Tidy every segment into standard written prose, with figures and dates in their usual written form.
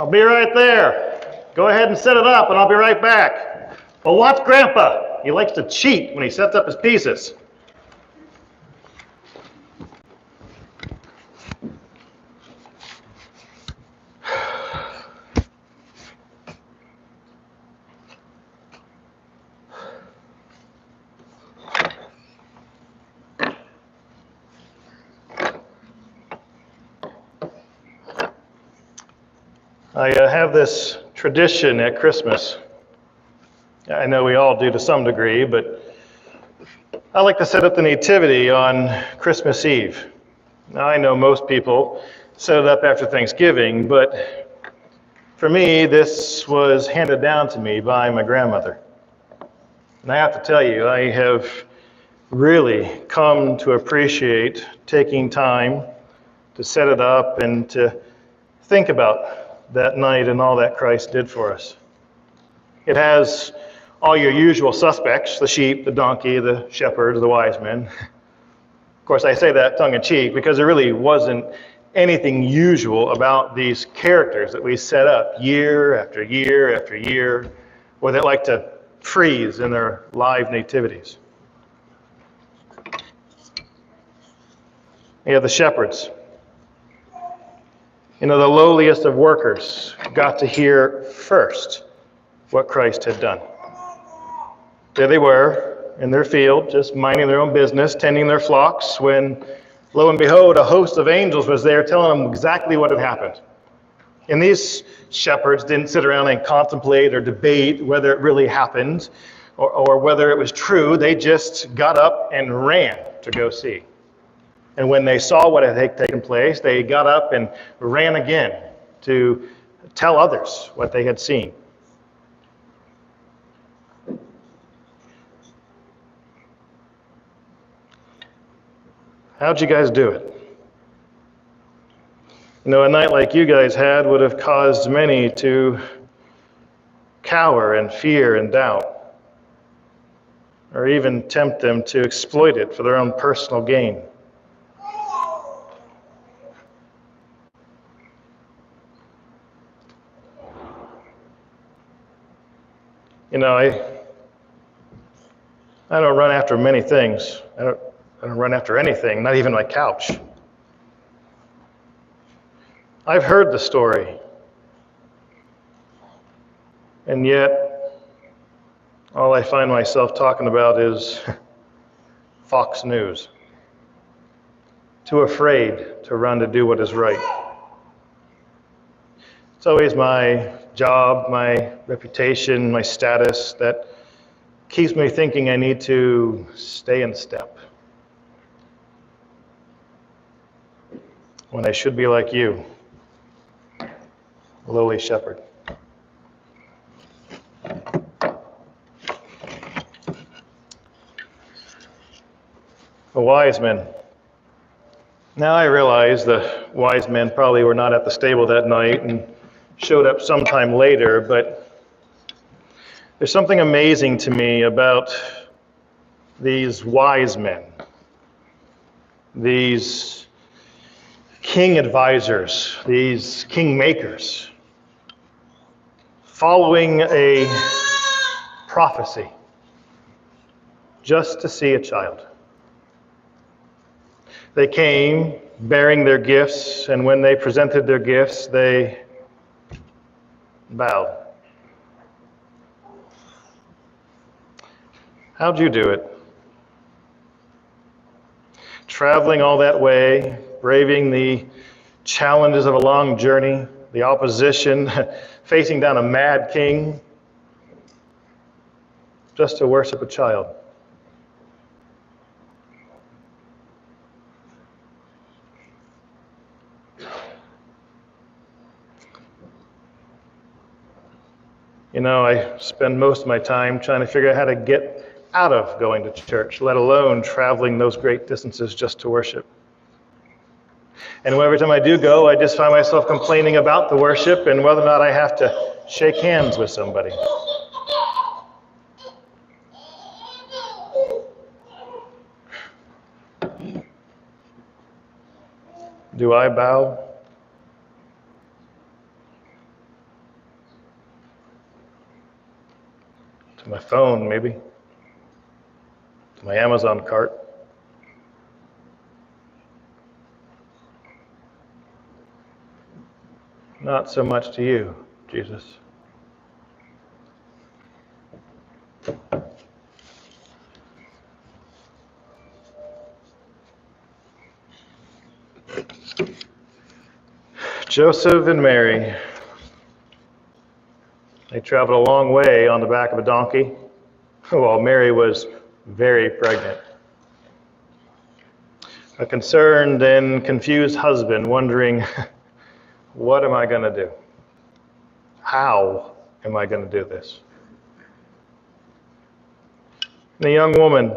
I'll be right there. Go ahead and set it up, and I'll be right back. Well, watch Grandpa. He likes to cheat when he sets up his pieces. I have this tradition at Christmas. I know we all do to some degree, but I like to set up the Nativity on Christmas Eve. Now, I know most people set it up after Thanksgiving, but for me, this was handed down to me by my grandmother. And I have to tell you, I have really come to appreciate taking time to set it up and to think about that night and all that Christ did for us. It has all your usual suspects, the sheep, the donkey, the shepherds, the wise men. Of course, I say that tongue-in-cheek because there really wasn't anything usual about these characters that we set up year after year after year, where they like to freeze in their live nativities. You have the shepherds. The lowliest of workers got to hear first what Christ had done. There they were in their field, just minding their own business, tending their flocks, when, lo and behold, a host of angels was there telling them exactly what had happened. And these shepherds didn't sit around and contemplate or debate whether it really happened or whether it was true. They just got up and ran to go see. And when they saw what had taken place, they got up and ran again to tell others what they had seen. How'd you guys do it? A night like you guys had would have caused many to cower in fear and doubt, or even tempt them to exploit it for their own personal gain. I don't run after many things. I don't run after anything, not even my couch. I've heard the story, and yet all I find myself talking about is Fox News. Too afraid to run to do what is right. It's always my job, my reputation, my status that keeps me thinking I need to stay in step, when I should be like you, a lowly shepherd. The wise men. Now I realize the wise men probably were not at the stable that night and showed up sometime later, but there's something amazing to me about these wise men, these king advisors, these king makers, following a prophecy just to see a child. They came bearing their gifts, and when they presented their gifts, they bowed. How'd you do it? Traveling all that way, braving the challenges of a long journey, the opposition, facing down a mad king, just to worship a child. I spend most of my time trying to figure out how to get out of going to church, let alone traveling those great distances just to worship. And every time I do go, I just find myself complaining about the worship and whether or not I have to shake hands with somebody. Do I bow? to my phone maybe, to my Amazon cart. Not so much to you, Jesus. Joseph and Mary, they traveled a long way on the back of a donkey while Mary was very pregnant. A concerned and confused husband wondering, what am I going to do? How am I going to do this? And a young woman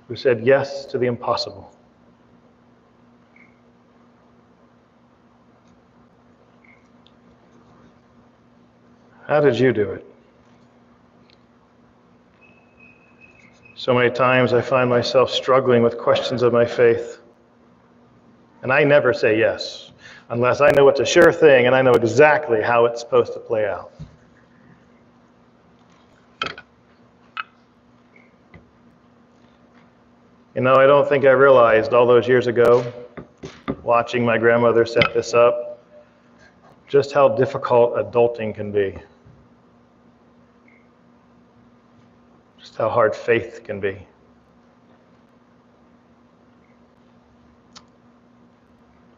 who said yes to the impossible. How did you do it? So many times I find myself struggling with questions of my faith. And I never say yes, unless I know it's a sure thing and I know exactly how it's supposed to play out. You know, I don't think I realized all those years ago, watching my grandmother set this up, just how difficult adulting can be. Just how hard faith can be.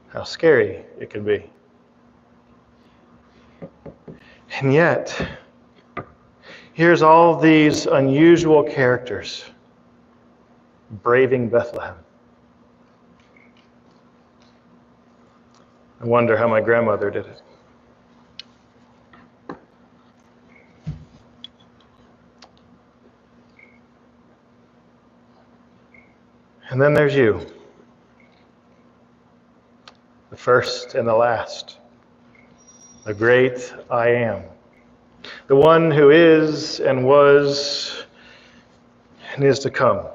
How scary it can be. And yet, here's all these unusual characters braving Bethlehem. I wonder how my grandmother did it. And then there's you, the first and the last, the great I am, the one who is and was and is to come.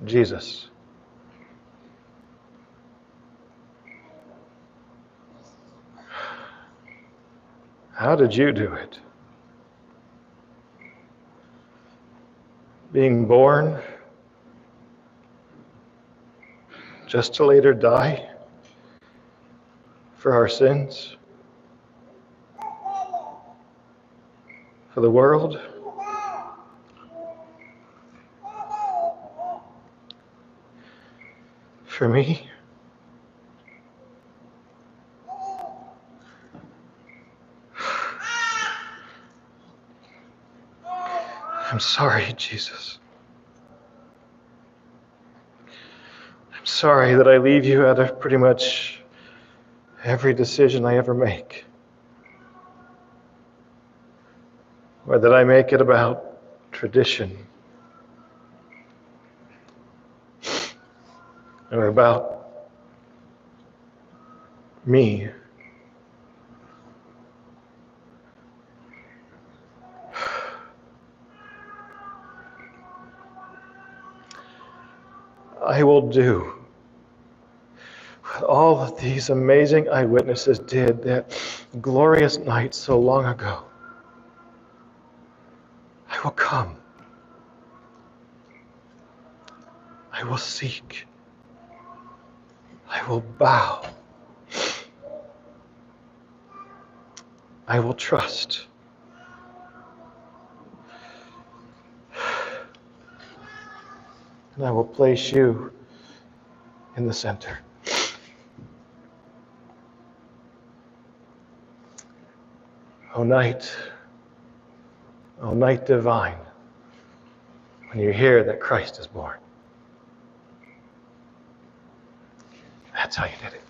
Jesus. How did you do it? Being born just to later die for our sins, for the world, for me. I'm sorry, Jesus. I'm sorry that I leave you out of pretty much every decision I ever make. Or that I make it about tradition. Or about me. I will do what all of these amazing eyewitnesses did that glorious night so long ago. I will come. I will seek. I will bow. I will trust. And I will place you in the center. O night divine, when you hear that Christ is born. That's how you did it.